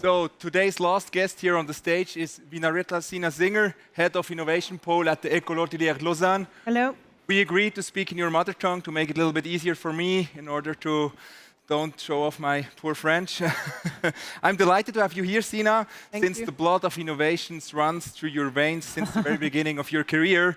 So today's last guest here on the stage is Winaretta Zina, Head of Innovation Pole at the École Hôtelière Lausanne. Hello. We agreed to speak in your mother tongue to make it a little bit easier for me in order to don't show off my poor French. I'm delighted to have you here, Zina, since the blood of innovations runs through your veins since the very beginning of your career.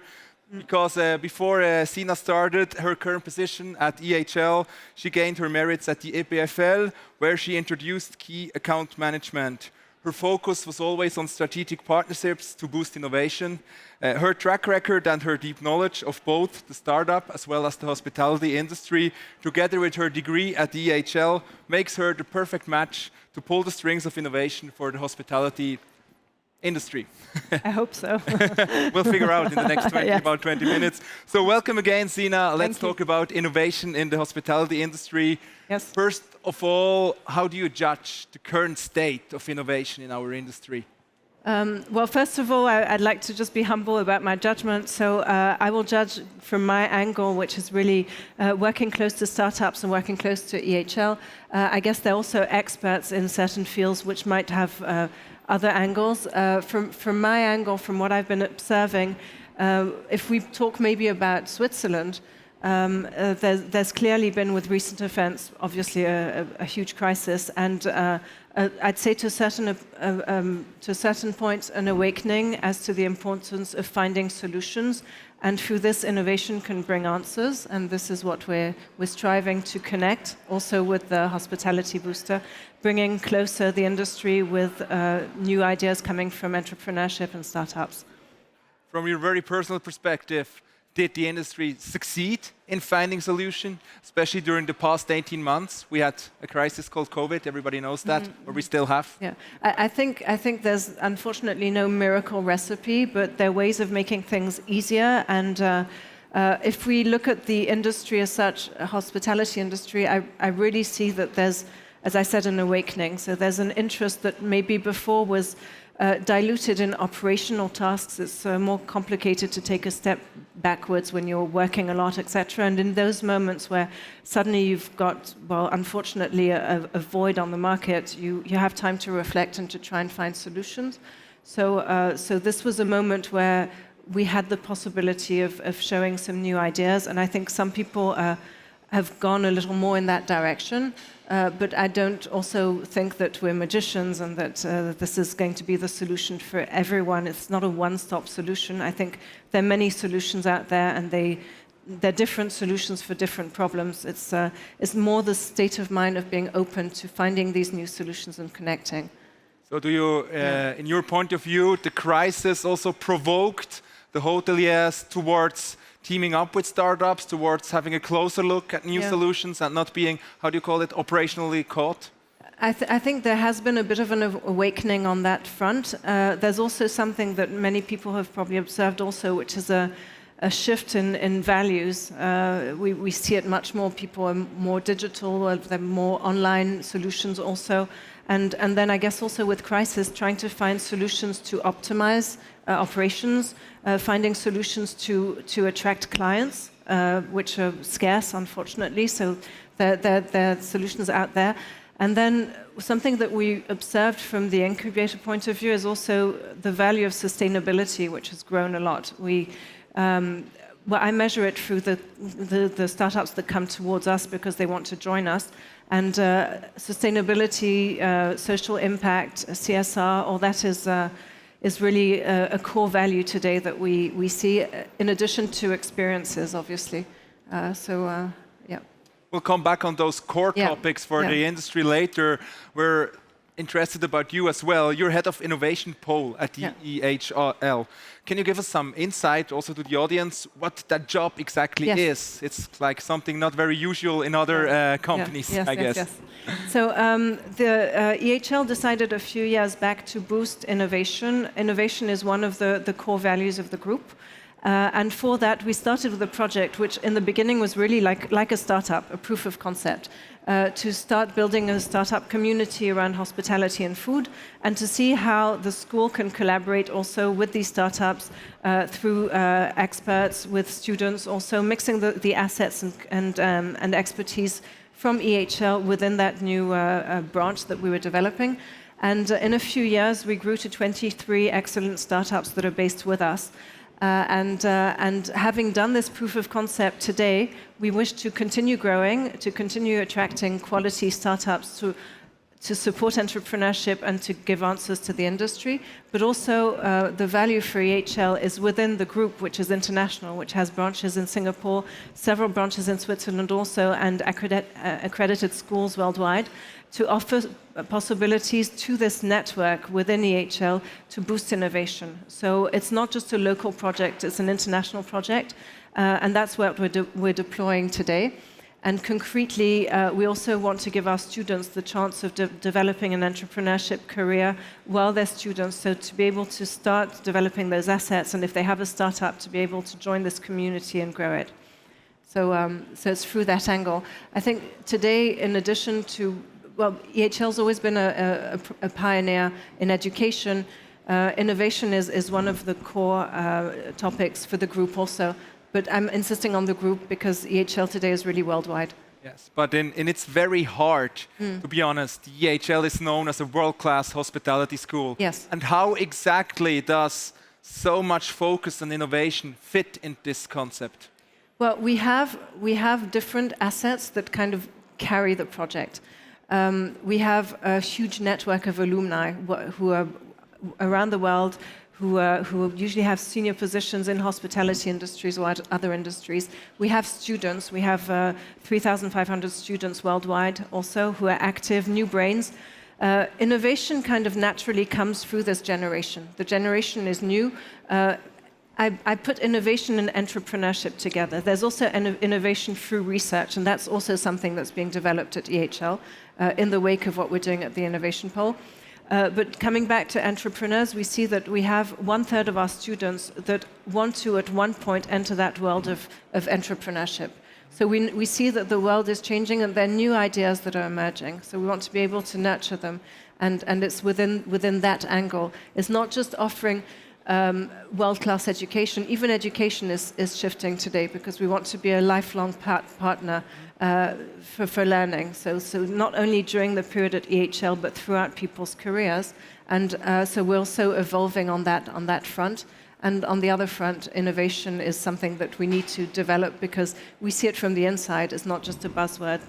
Because before Zina started her current position at EHL, she gained her merits at the EHL, where she introduced key account management. Her focus was always on strategic partnerships to boost innovation. Her track record and her deep knowledge of both the startup as well as the hospitality industry, together with her degree at the EHL, makes her the perfect match to pull the strings of innovation for the hospitality industry. I hope so. We'll figure out in the next about 20 minutes. So welcome again, Zina. Let's talk about innovation in the hospitality industry. Yes. First of all, how do you judge the current state of innovation in our industry? Well, first of all, I'd like to just be humble about my judgment. So I will judge from my angle, which is really working close to startups and working close to EHL. I guess they're also experts in certain fields which might have other angles. From my angle, from what I've been observing, if we talk maybe about Switzerland, there's clearly been, with recent events, obviously a huge crisis, and I'd say to a certain point an awakening as to the importance of finding solutions, and through this innovation can bring answers, and this is what we're striving to connect, also with the Hospitality Booster, bringing closer the industry with new ideas coming from entrepreneurship and startups. From your very personal perspective, did the industry succeed in finding solution, especially during the past 18 months? We had a crisis called COVID, everybody knows that, or we still have. Yeah, I think there's unfortunately no miracle recipe, but there are ways of making things easier. And if we look at the industry as such, hospitality industry, I really see that there's, as I said, an awakening. So there's an interest that maybe before was diluted in operational tasks. It's more complicated to take a step backwards when you're working a lot, etc. And in those moments where suddenly you've got, well, unfortunately, a void on the market, you have time to reflect and to try and find solutions. So this was a moment where we had the possibility of showing some new ideas, and I think some people have gone a little more in that direction. But I don't also think that we're magicians and that this is going to be the solution for everyone. It's not a one-stop solution. I think there are many solutions out there, and they're different solutions for different problems. It's more the state of mind of being open to finding these new solutions and connecting. So do you, in your point of view, the crisis also provoked the hoteliers towards teaming up with startups, towards having a closer look at new solutions and not being, how do you call it, operationally caught? I think there has been a bit of an awakening on that front. There's also something that many people have probably observed also, which is a shift in values. We see it much more. People are more digital, there are more online solutions also. And then I guess also with crisis, trying to find solutions to optimize operations, finding solutions to attract clients, which are scarce, unfortunately. So there are solutions out there. And then something that we observed from the incubator point of view is also the value of sustainability, which has grown a lot. I measure it through the startups that come towards us because they want to join us. And sustainability, social impact, CSR, all that is really a core value today that we see, in addition to experiences, obviously. Yeah. We'll come back on those core topics for the industry later. We're interested about you as well. You're head of innovation pole at the EHL. Can you give us some insight also to the audience what that job exactly is? It's like something not very usual in other companies, I guess. Yes. So the EHL decided a few years back to boost innovation. Innovation is one of the core values of the group. And for that, we started with a project which in the beginning was really like a startup, a proof of concept, to start building a startup community around hospitality and food, and to see how the school can collaborate also with these startups through experts, with students, also mixing the assets and expertise from EHL within that new branch that we were developing. And in a few years, we grew to 23 excellent startups that are based with us. And having done this proof of concept today, we wish to continue growing, to continue attracting quality startups to support entrepreneurship and to give answers to the industry. But also the value for EHL is within the group, which is international, which has branches in Singapore, several branches in Switzerland also, and accredited schools worldwide, to offer possibilities to this network within EHL to boost innovation. So it's not just a local project, it's an international project, and that's what we're deploying today. And concretely, we also want to give our students the chance of developing an entrepreneurship career while they're students, so to be able to start developing those assets, and if they have a startup, to be able to join this community and grow it. So it's through that angle. I think today, in addition to, well, EHL's always been a pioneer in education. Innovation is one of the core topics for the group also. But I'm insisting on the group because EHL today is really worldwide. Yes, but in its very heart, to be honest, EHL is known as a world-class hospitality school. Yes. And how exactly does so much focus on innovation fit in this concept? Well, we have different assets that kind of carry the project. We have a huge network of alumni who are around the world, who usually have senior positions in hospitality industries or other industries. We have students. We have 3,500 students worldwide also who are active, new brains. Innovation kind of naturally comes through this generation. The generation is new. I put innovation and entrepreneurship together. There's also innovation through research, and that's also something that's being developed at EHL in the wake of what we're doing at the Innovation Pole. But coming back to entrepreneurs, we see that we have 1/3 of our students that want to, at one point, enter that world of entrepreneurship. So we see that the world is changing and there are new ideas that are emerging. So we want to be able to nurture them. And it's within that angle. It's not just offering world-class education. Even education is shifting today because we want to be a lifelong partner for learning. So not only during the period at EHL, but throughout people's careers. And so we're also evolving on that front. And on the other front, innovation is something that we need to develop because we see it from the inside. It's not just a buzzword.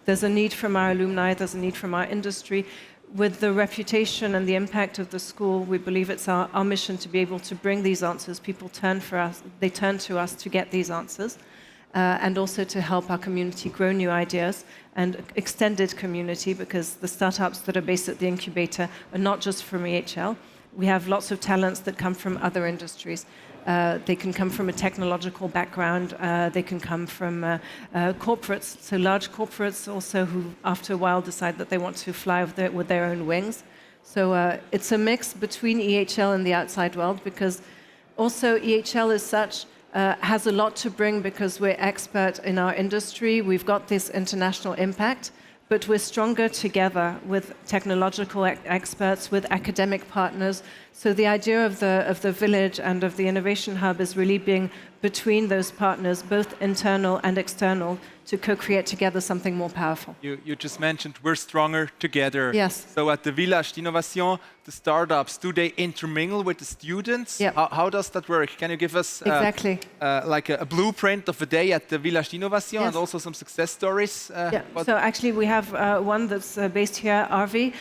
There's a need from our alumni. There's a need from our industry. With the reputation and the impact of the school, we believe it's our mission to be able to bring these answers. People turn to us to get these answers, and also to help our community grow new ideas and extended community, because the startups that are based at the incubator are not just from EHL. We have lots of talents that come from other industries. They can come from a technological background. They can come from corporates, so large corporates also who, after a while, decide that they want to fly with their own wings. So it's a mix between EHL and the outside world, because also EHL as such has a lot to bring because we're expert in our industry. We've got this international impact. But we're stronger together with technological experts, with academic partners. So the idea of the village and of the innovation hub is really being between those partners, both internal and external, to co-create together something more powerful. You just mentioned we're stronger together. Yes. So at the Village d'Innovation, the startups, do they intermingle with the students? Yep. How does that work? Can you give us exactly. Like a blueprint of a day at the Village d'Innovation, Yes. and also some success stories? Yeah. So actually we have one that's based here, RV,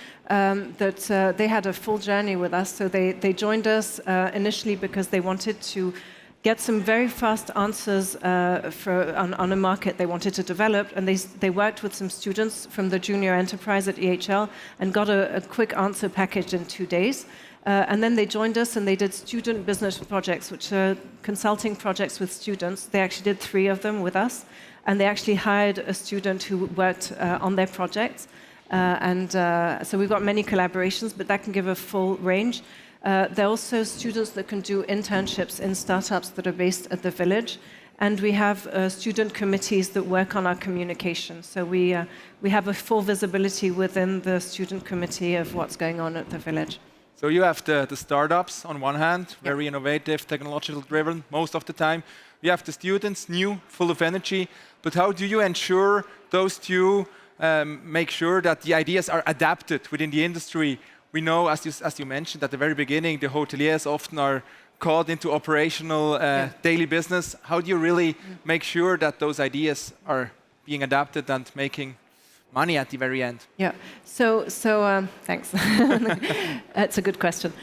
that they had a full journey with us. So they joined us initially because they wanted to get some very fast answers on a market they wanted to develop, and they worked with some students from the junior enterprise at EHL and got a quick answer package in 2 days. And then they joined us and they did student business projects, which are consulting projects with students. They actually did 3 of them with us, and they actually hired a student who worked on their projects. So we've got many collaborations, but that can give a full range. There are also students that can do internships in startups that are based at the village. And we have student committees that work on our communication. So we have a full visibility within the student committee of what's going on at the village. So you have the startups on one hand, very innovative, technological driven most of the time. You have the students, new, full of energy. But how do you ensure those two make sure that the ideas are adapted within the industry we know, as you mentioned at the very beginning, the hoteliers often are caught into operational daily business. How do you really make sure that those ideas are being adapted and making money at the very end? Yeah. So thanks. That's a good question.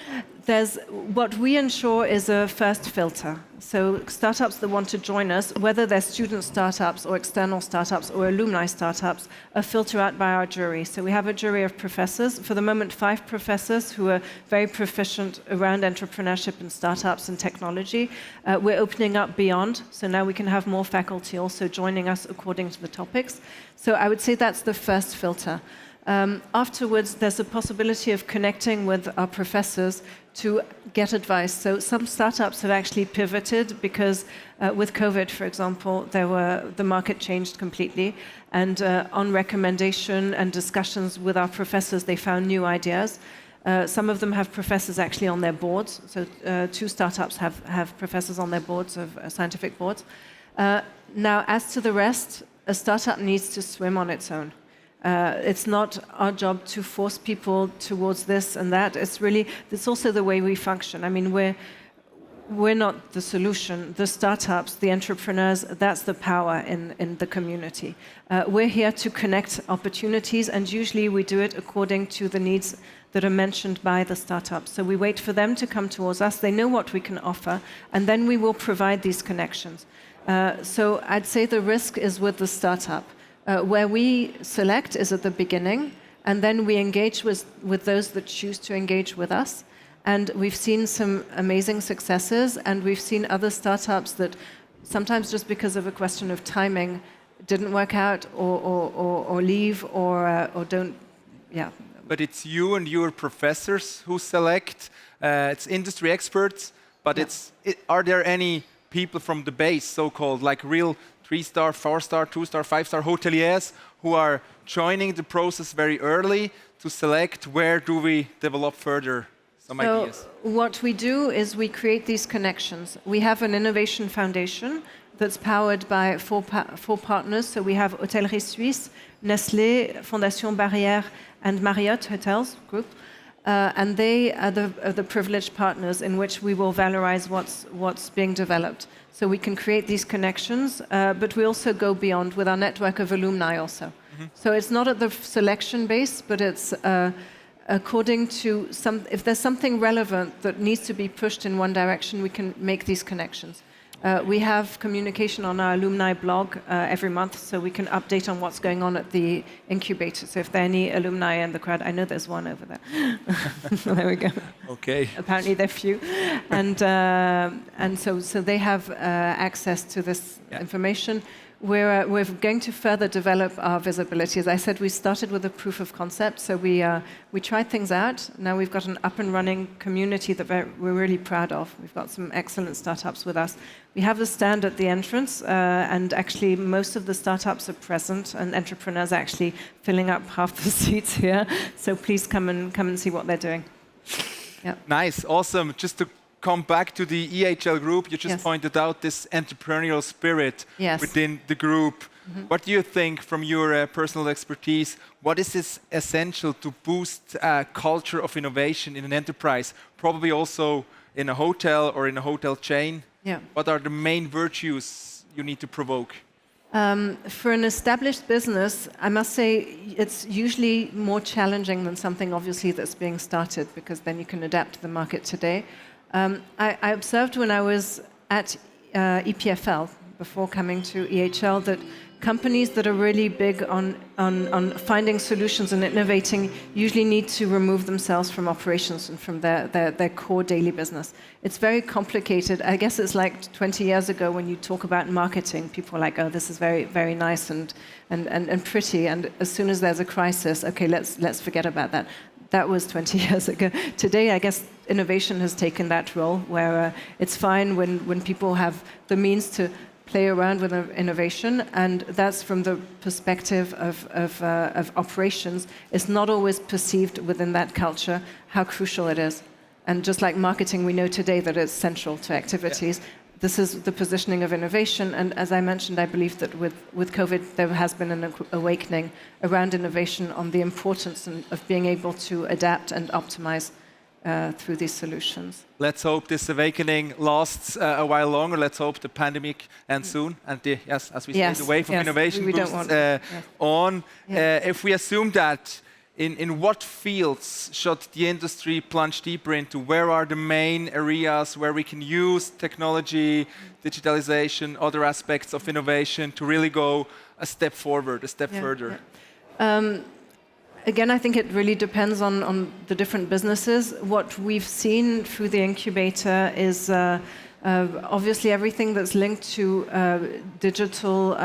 What we ensure is a first filter. So startups that want to join us, whether they're student startups or external startups or alumni startups, are filtered out by our jury. So we have a jury of professors. For the moment, 5 professors who are very proficient around entrepreneurship and startups and technology. We're opening up beyond, so now we can have more faculty also joining us according to the topics. So I would say that's the first filter. Afterwards, there's a possibility of connecting with our professors to get advice. So some startups have actually pivoted because with COVID, for example, the market changed completely. And on recommendation and discussions with our professors, they found new ideas. Some of them have professors actually on their boards. So 2 startups have professors on their boards, of scientific boards. Now, as to the rest, a startup needs to swim on its own. It's not our job to force people towards this and that. It's also the way we function. I mean, we're not the solution. The startups, the entrepreneurs, that's the power in the community. We're here to connect opportunities, and usually we do it according to the needs that are mentioned by the startups. So we wait for them to come towards us. They know what we can offer, and then we will provide these connections. So I'd say the risk is with the startup. Where we select is at the beginning, and then we engage with those that choose to engage with us. And we've seen some amazing successes, and we've seen other startups that sometimes just because of a question of timing didn't work out or leave or don't, yeah. But it's you and your professors who select, it's industry experts, but are there any people from the base, so-called, like real 3-star, 4-star, 2-star, 5-star hoteliers who are joining the process very early to select where do we develop further some ideas? What we do is we create these connections. We have an innovation foundation that's powered by 4 partners. So we have HotellerieSuisse, Nestlé, Fondation Barrière, and Marriott Hotels Group. And they are the privileged partners in which we will valorize what's being developed. So we can create these connections, but we also go beyond with our network of alumni also. So it's not at the selection base, but it's according to if there's something relevant that needs to be pushed in one direction, we can make these connections. We have communication on our alumni blog every month, so we can update on what's going on at the incubator. So if there are any alumni in the crowd, I know there's one over there. There we go. Okay. Apparently they're few, and so they have access to this information. We're going to further develop our visibility. As I said, we started with a proof of concept, so we tried things out. Now we've got an up and running community that we're really proud of. We've got some excellent startups with us. We have the stand at the entrance, and actually most of the startups are present, and entrepreneurs are actually filling up half the seats here. So please come and see what they're doing. Yeah. Nice, awesome. Just to come back to the EHL group, you just pointed out this entrepreneurial spirit within the group. What do you think, from your personal expertise, what is essential to boost culture of innovation in an enterprise, probably also in a hotel or in a hotel chain? Yeah. What are the main virtues you need to provoke? For an established business, I must say it's usually more challenging than something obviously that's being started, because then you can adapt to the market today. I observed when I was at EPFL, before coming to EHL, that companies that are really big on finding solutions and innovating usually need to remove themselves from operations and from their core daily business. It's very complicated. I guess it's like 20 years ago when you talk about marketing, people are like, oh, this is very, very nice and pretty, and as soon as there's a crisis, okay, let's forget about that. That was 20 years ago. Today, I guess innovation has taken that role, where it's fine when people have the means to play around with innovation, and that's from the perspective of operations. It's not always perceived within that culture how crucial it is. And just like marketing, we know today that it's central to activities. this is the positioning of innovation. And as I mentioned, I believe that with COVID, there has been an awakening around innovation on the importance of being able to adapt and optimize through these solutions. Let's hope this awakening lasts a while longer. Let's hope the pandemic ends soon. And as we say, the wave of innovation boosts on. If we assume that, in what fields should the industry plunge deeper into? Where are the main areas where we can use technology, digitalization, other aspects of innovation to really go a step forward, a step further? Again, I think it really depends on the different businesses. What we've seen through the incubator is obviously everything that's linked to digital,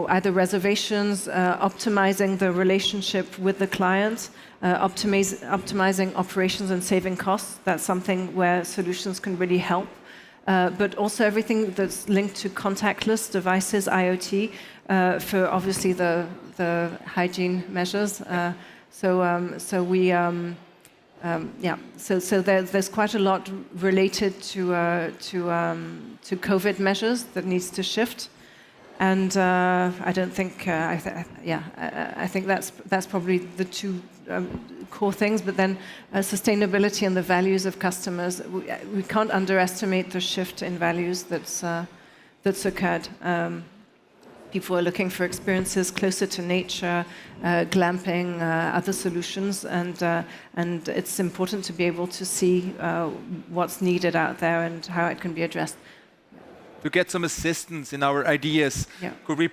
either reservations, optimizing the relationship with the client, optimizing operations and saving costs. That's something where solutions can really help. But also everything that's linked to contactless devices, IoT, for obviously the hygiene measures. So there's quite a lot related to COVID measures that needs to shift. And I don't think, I think that's probably the two core things. But then sustainability and the values of customers, we can't underestimate the shift in values that's occurred. People are looking for experiences closer to nature, glamping, other solutions, and it's important to be able to see what's needed out there and how it can be addressed. To get some assistance in our ideas, could we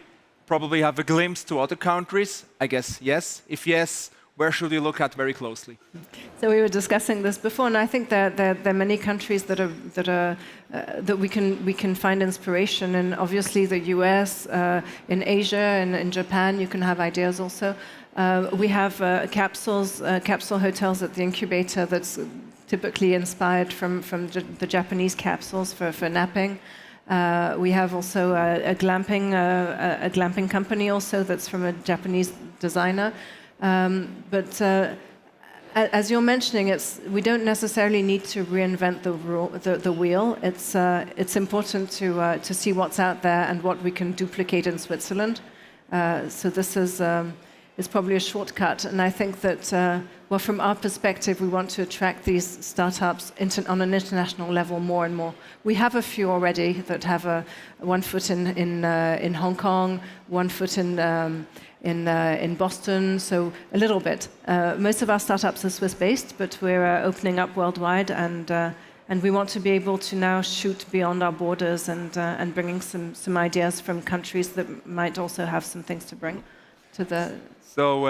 probably have a glimpse to other countries? I guess yes. If yes, where should we look at very closely? So we were discussing this before, and I think there are many countries that we can find inspiration in. Obviously, the US, in Asia, and in Japan, you can have ideas also. We have capsule hotels at the incubator that's typically inspired from the Japanese capsules for napping. We have also a glamping company also that's from a Japanese designer. But as you're mentioning, we don't necessarily need to reinvent the wheel. It's important to see what's out there and what we can duplicate in Switzerland. So this is probably a shortcut. And I think that, from our perspective, we want to attract these startups on an international level more and more. We have a few already that have one foot in Hong Kong, one foot in Boston, so a little bit. Most of our startups are Swiss-based, but we're opening up worldwide, and we want to be able to now shoot beyond our borders and bringing some ideas from countries that might also have some things to bring to the. So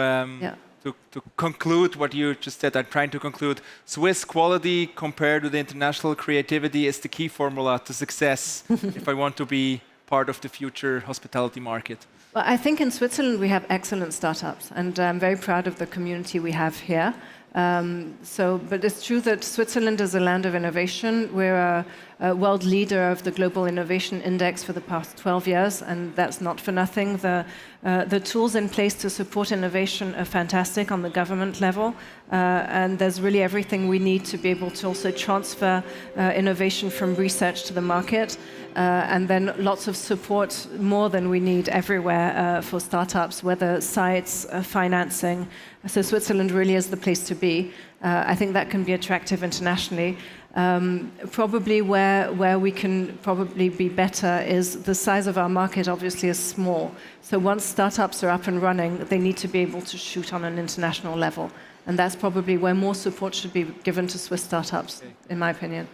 to conclude what you just said, I'm trying to conclude. Swiss quality compared to the international creativity is the key formula to success if I want to be part of the future hospitality market. Well, I think in Switzerland we have excellent startups, and I'm very proud of the community we have here. But it's true that Switzerland is a land of innovation. We're a world leader of the Global Innovation Index for the past 12 years, and that's not for nothing. The tools in place to support innovation are fantastic on the government level, and there's really everything we need to be able to also transfer innovation from research to the market. And then lots of support, more than we need everywhere for startups, whether sites, financing. So Switzerland really is the place to be. I think that can be attractive internationally. Probably where we can probably be better is the size of our market obviously is small. So once startups are up and running, they need to be able to shoot on an international level. And that's probably where more support should be given to Swiss startups, in my opinion.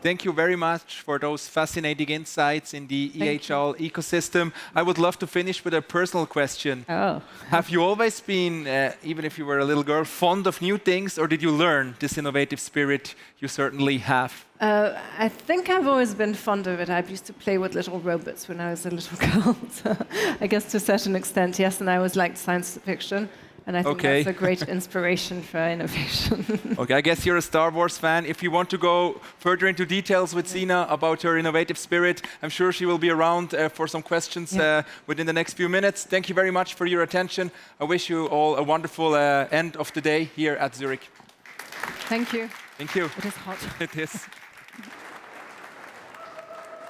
Thank you very much for those fascinating insights in the EHL ecosystem. I would love to finish with a personal question. Oh. Have you always been, even if you were a little girl, fond of new things, or did you learn this innovative spirit you certainly have? I think I've always been fond of it. I used to play with little robots when I was a little girl. So I guess to a certain extent, yes, and I always liked science fiction. And I think that's a great inspiration for innovation. Okay, I guess you're a Star Wars fan. If you want to go further into details with Zina about her innovative spirit, I'm sure she will be around for some questions within the next few minutes. Thank you very much for your attention. I wish you all a wonderful end of the day here at Zurich. Thank you. Thank you. It is hot. It is.